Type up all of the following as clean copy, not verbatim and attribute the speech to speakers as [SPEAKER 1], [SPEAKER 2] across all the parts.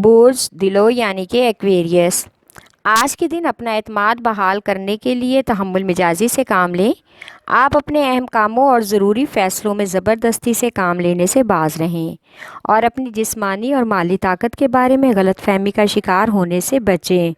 [SPEAKER 1] برج دلو یعنی کہ ایکویریس، آج کے دن اپنا اعتماد بحال کرنے کے لیے تحمل مزاجی سے کام لیں۔ آپ اپنے اہم کاموں اور ضروری فیصلوں میں زبردستی سے کام لینے سے باز رہیں اور اپنی جسمانی اور مالی طاقت کے بارے میں غلط فہمی کا شکار ہونے سے بچیں۔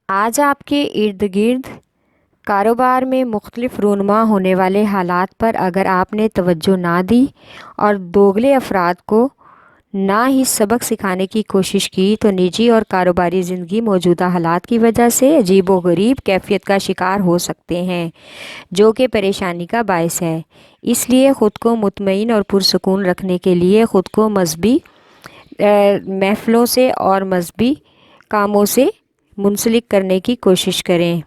[SPEAKER 1] آج آپ کے ارد گرد کاروبار میں مختلف رونما ہونے والے حالات پر اگر آپ نے توجہ نہ دی اور دوگلے افراد کو نہ ہی سبق سکھانے کی کوشش کی تو نجی اور کاروباری زندگی موجودہ حالات کی وجہ سے عجیب و غریب کیفیت کا شکار ہو سکتے ہیں، جو کہ پریشانی کا باعث ہے۔ اس لیے خود کو مطمئن اور پرسکون رکھنے کے لیے خود کو مذہبی محفلوں سے اور مذہبی کاموں سے منسلک کرنے کی کوشش کریں۔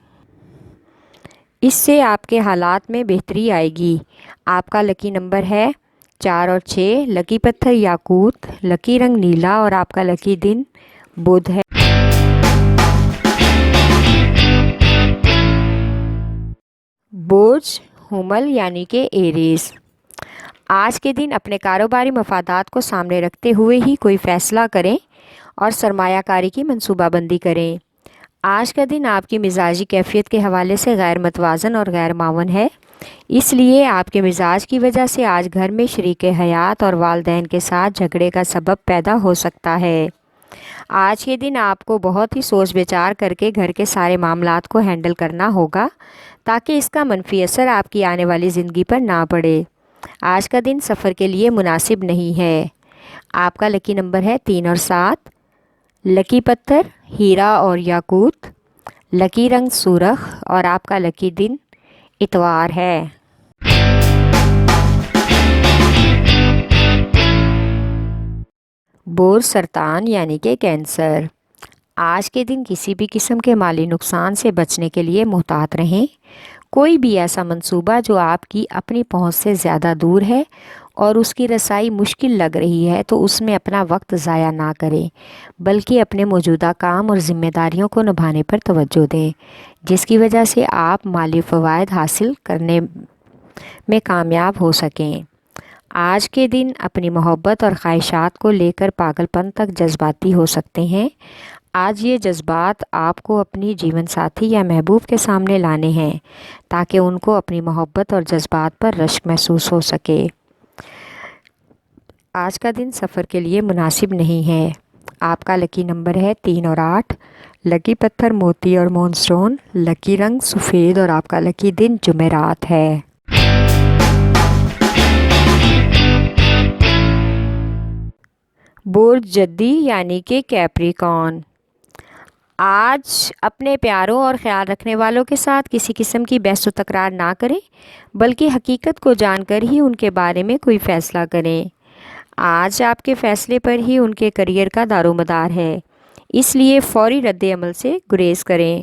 [SPEAKER 1] اس سے آپ کے حالات میں بہتری آئے گی۔ آپ کا لکی نمبر ہے 4 اور 6، لکی پتھر یاقوت، لکی رنگ نیلا اور آپ کا لکی دن بدھ ہے۔ برج حمل یعنی کہ ایریز، آج کے دن اپنے کاروباری مفادات کو سامنے رکھتے ہوئے ہی کوئی فیصلہ کریں اور سرمایہ کاری کی منصوبہ بندی کریں۔ آج کا دن آپ کی مزاجی کیفیت کے حوالے سے غیر متوازن اور غیر معاون ہے، اس لیے آپ کے مزاج کی وجہ سے آج گھر میں شریک حیات اور والدین کے ساتھ جھگڑے کا سبب پیدا ہو سکتا ہے۔ آج کے دن آپ کو بہت ہی سوچ بچار کر کے گھر کے سارے معاملات کو ہینڈل کرنا ہوگا تاکہ اس کا منفی اثر آپ کی آنے والی زندگی پر نہ پڑے۔ آج کا دن سفر کے لیے مناسب نہیں ہے۔ آپ کا لکی نمبر ہے 3 اور 7، لکی پتھر ہیرا اور یاقوت، لکی رنگ سرخ اور آپ کا لکی دن اتوار ہے۔ برج سرطان یعنی کہ کینسر، آج کے دن کسی بھی قسم کے مالی نقصان سے بچنے کے لیے محتاط رہیں۔ کوئی بھی ایسا منصوبہ جو آپ کی اپنی پہنچ سے زیادہ دور ہے اور اس کی رسائی مشکل لگ رہی ہے تو اس میں اپنا وقت ضائع نہ کریں، بلکہ اپنے موجودہ کام اور ذمہ داریوں کو نبھانے پر توجہ دیں، جس کی وجہ سے آپ مالی فوائد حاصل کرنے میں کامیاب ہو سکیں۔ آج کے دن اپنی محبت اور خواہشات کو لے کر پاگل پن تک جذباتی ہو سکتے ہیں۔ آج یہ جذبات آپ کو اپنی جیون ساتھی یا محبوب کے سامنے لانے ہیں تاکہ ان کو اپنی محبت اور جذبات پر رشک محسوس ہو سکے۔ آج کا دن سفر کے لیے مناسب نہیں ہے۔ آپ کا لکی نمبر ہے 3 اور 8، لکی پتھر موتی اور مون سٹون، لکی رنگ سفید اور آپ کا لکی دن جمعرات ہے۔ برج جدی یعنی کہ کیپریکارن، آج اپنے پیاروں اور خیال رکھنے والوں کے ساتھ کسی قسم کی بحث و تکرار نہ کریں، بلکہ حقیقت کو جان کر ہی ان کے بارے میں کوئی فیصلہ کریں۔ آج آپ کے فیصلے پر ہی ان کے کیریئر کا دار و مدار ہے، اس لیے فوری رد عمل سے گریز کریں۔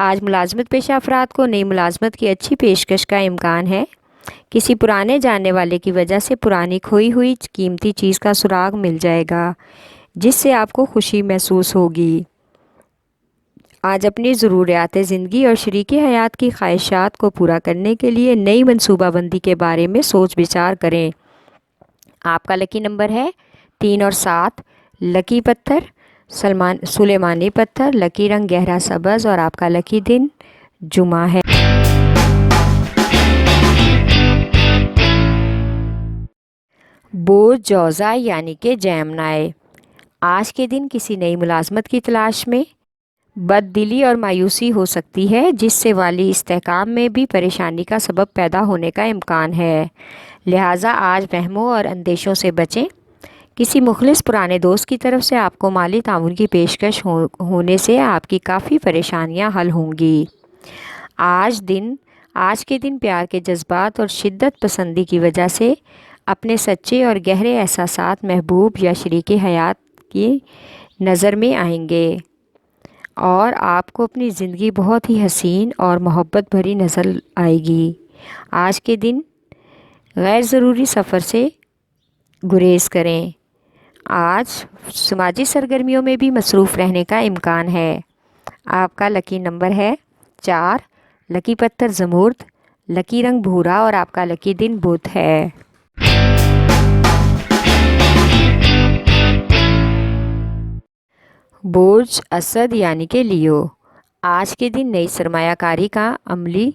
[SPEAKER 1] آج ملازمت پیشہ افراد کو نئی ملازمت کی اچھی پیشکش کا امکان ہے۔ کسی پرانے جاننے والے کی وجہ سے پرانی کھوئی ہوئی قیمتی چیز کا سراغ مل جائے گا، جس سے آپ کو خوشی محسوس ہوگی۔ آج اپنی ضروریات زندگی اور شریک حیات کی خواہشات کو پورا کرنے کے لیے نئی منصوبہ بندی کے بارے میں سوچ بچار کریں۔ آپ کا لکی نمبر ہے 3 اور 7، لکی پتھر سلیمانی پتھر، لکی رنگ گہرا سبز اور آپ کا لکی دن جمعہ ہے۔ برج جوزا یعنی کہ جیمنائی، آج کے دن کسی نئی ملازمت کی تلاش میں بد دلی اور مایوسی ہو سکتی ہے، جس سے مالی استحکام میں بھی پریشانی کا سبب پیدا ہونے کا امکان ہے۔ لہٰذا آج وہموں اور اندیشوں سے بچیں۔ کسی مخلص پرانے دوست کی طرف سے آپ کو مالی تعاون کی پیشکش ہونے سے آپ کی کافی پریشانیاں حل ہوں گی۔ آج کے دن پیار کے جذبات اور شدت پسندی کی وجہ سے اپنے سچے اور گہرے احساسات محبوب یا شریک حیات کی نظر میں آئیں گے اور آپ کو اپنی زندگی بہت ہی حسین اور محبت بھری نظر آئے گی۔ آج کے دن غیر ضروری سفر سے گریز کریں۔ آج سماجی سرگرمیوں میں بھی مصروف رہنے کا امکان ہے۔ آپ کا لکی نمبر ہے 4، لکی پتھر زمرد، لکی رنگ بھورا اور آپ کا لکی دن بدھ ہے۔ برج اسد یعنی کہ لیو، آج کے دن نئی سرمایہ کاری کا عملی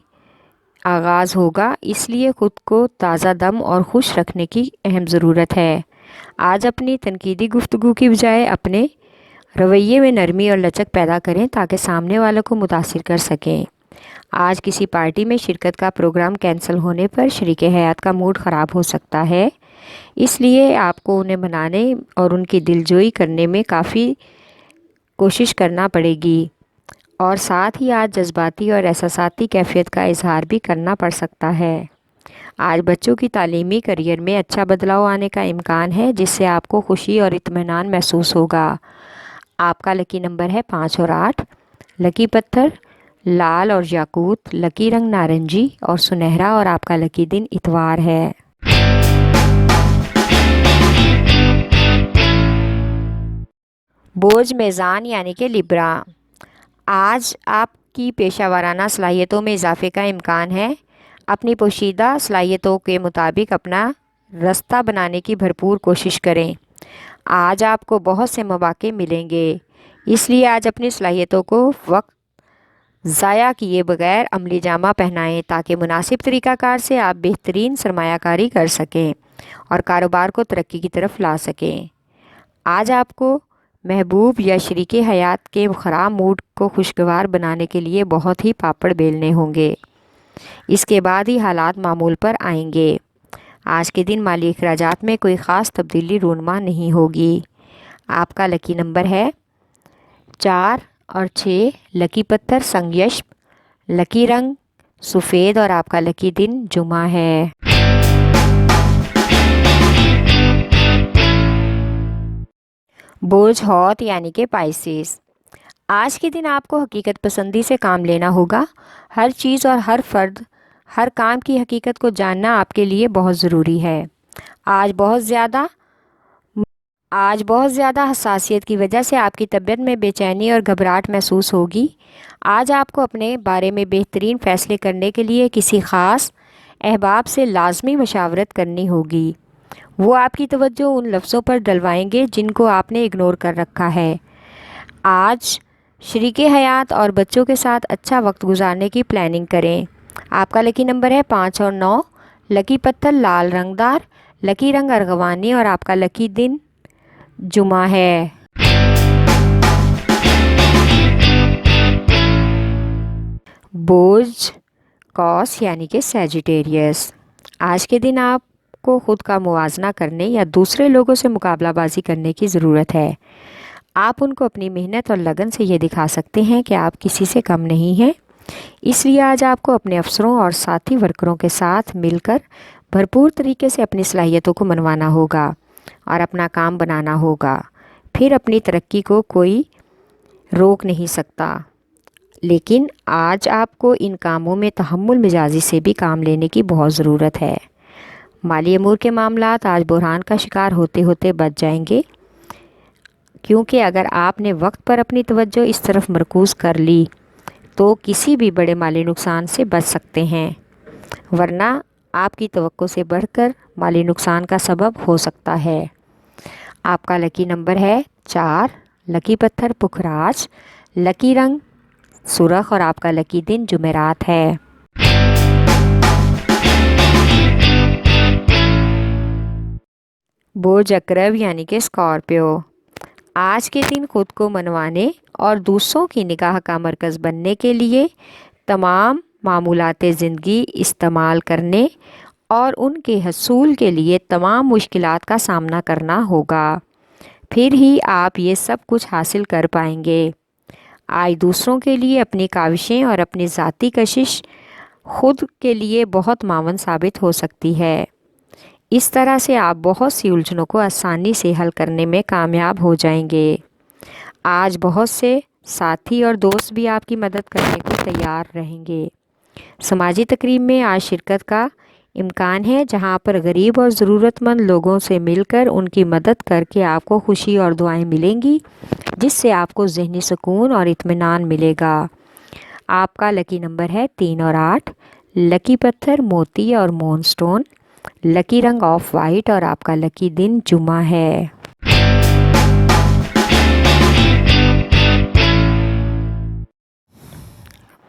[SPEAKER 1] آغاز ہوگا، اس لیے خود کو تازہ دم اور خوش رکھنے کی اہم ضرورت ہے۔ آج اپنی تنقیدی گفتگو کی بجائے اپنے رویے میں نرمی اور لچک پیدا کریں تاکہ سامنے والوں کو متاثر کر سکیں۔ آج کسی پارٹی میں شرکت کا پروگرام کینسل ہونے پر شریک حیات کا موڈ خراب ہو سکتا ہے، اس لیے آپ کو انہیں منانے اور ان کی دلجوئی کرنے میں کافی کوشش کرنا پڑے گی، اور ساتھ ہی آج جذباتی اور احساساتی کیفیت کا اظہار بھی کرنا پڑ سکتا ہے۔ آج بچوں کی تعلیمی کیریئر میں اچھا بدلاؤ آنے کا امکان ہے، جس سے آپ کو خوشی اور اطمینان محسوس ہوگا۔ آپ کا لکی نمبر ہے 5 اور 8، لکی پتھر لال اور یاقوت، لکی رنگ نارنجی اور سنہرا، اور آپ کا لکی دن اتوار ہے۔ برج میزان یعنی کہ لبرا، آج آپ کی پیشہ ورانہ صلاحیتوں میں اضافے کا امکان ہے۔ اپنی پوشیدہ صلاحیتوں کے مطابق اپنا رستہ بنانے کی بھرپور کوشش کریں۔ آج آپ کو بہت سے مواقع ملیں گے، اس لیے آج اپنی صلاحیتوں کو وقت ضائع کیے بغیر عملی جامہ پہنائیں تاکہ مناسب طریقہ کار سے آپ بہترین سرمایہ کاری کر سکیں اور کاروبار کو ترقی کی طرف لا سکیں۔ آج آپ کو محبوب یا شریک حیات کے خراب موڈ کو خوشگوار بنانے کے لیے بہت ہی پاپڑ بیلنے ہوں گے، اس کے بعد ہی حالات معمول پر آئیں گے۔ آج کے دن مالی اخراجات میں کوئی خاص تبدیلی رونما نہیں ہوگی۔ آپ کا لکی نمبر ہے 4 اور 6، لکی پتھر سنگیشپ، لکی رنگ سفید، اور آپ کا لکی دن جمعہ ہے۔ برج حوت یعنی کہ پائسیس، آج کے دن آپ کو حقیقت پسندی سے کام لینا ہوگا۔ ہر چیز اور ہر فرد ہر کام کی حقیقت کو جاننا آپ کے لیے بہت ضروری ہے۔ آج بہت زیادہ حساسیت کی وجہ سے آپ کی طبیعت میں بے چینی اور گھبراہٹ محسوس ہوگی۔ آج آپ کو اپنے بارے میں بہترین فیصلے کرنے کے لیے کسی خاص احباب سے لازمی مشاورت کرنی ہوگی۔ وہ آپ کی توجہ ان لفظوں پر ڈلوائیں گے جن کو آپ نے اگنور کر رکھا ہے۔ آج شریک حیات اور بچوں کے ساتھ اچھا وقت گزارنے کی پلاننگ کریں۔ آپ کا لکی نمبر ہے 5 اور 9، لکی پتھر لال رنگدار، لکی رنگ ارغوانی، اور آپ کا لکی دن جمعہ ہے۔ برج قوس یعنی کہ سیجیٹیریس، آج کے دن آپ کو خود کا موازنہ کرنے یا دوسرے لوگوں سے مقابلہ بازی کرنے کی ضرورت ہے۔ آپ ان کو اپنی محنت اور لگن سے یہ دکھا سکتے ہیں کہ آپ کسی سے کم نہیں ہیں، اس لیے آج آپ کو اپنے افسروں اور ساتھی ورکروں کے ساتھ مل کر بھرپور طریقے سے اپنی صلاحیتوں کو منوانا ہوگا اور اپنا کام بنانا ہوگا، پھر اپنی ترقی کو کوئی روک نہیں سکتا۔ لیکن آج آپ کو ان کاموں میں تحمل مزاجی سے بھی کام لینے کی بہت ضرورت ہے۔ مالی امور کے معاملات آج بحران کا شکار ہوتے ہوتے بچ جائیں گے، کیونکہ اگر آپ نے وقت پر اپنی توجہ اس طرف مرکوز کر لی تو کسی بھی بڑے مالی نقصان سے بچ سکتے ہیں، ورنہ آپ کی توقع سے بڑھ کر مالی نقصان کا سبب ہو سکتا ہے۔ آپ کا لکی نمبر ہے 4، لکی پتھر پکھراج، لکی رنگ سرخ، اور آپ کا لکی دن جمعرات ہے۔ برج عقرب یعنی کہ اسکارپیو، آج کے دن خود کو منوانے اور دوسروں کی نگاہ کا مرکز بننے کے لیے تمام معمولات زندگی استعمال کرنے اور ان کے حصول کے لیے تمام مشکلات کا سامنا کرنا ہوگا، پھر ہی آپ یہ سب کچھ حاصل کر پائیں گے۔ آج دوسروں کے لیے اپنی کاوشیں اور اپنی ذاتی کشش خود کے لیے بہت معاون ثابت ہو سکتی ہے۔ اس طرح سے آپ بہت سی الجھنوں کو آسانی سے حل کرنے میں کامیاب ہو جائیں گے۔ آج بہت سے ساتھی اور دوست بھی آپ کی مدد کرنے کو تیار رہیں گے۔ سماجی تقریب میں آج شرکت کا امکان ہے، جہاں پر غریب اور ضرورت مند لوگوں سے مل کر ان کی مدد کر کے آپ کو خوشی اور دعائیں ملیں گی، جس سے آپ کو ذہنی سکون اور اطمینان ملے گا۔ آپ کا لکی نمبر ہے 3 اور 8، لکی پتھر موتی اور مون سٹون، لکی رنگ آف وائٹ، اور آپ کا لکی دن جمعہ ہے۔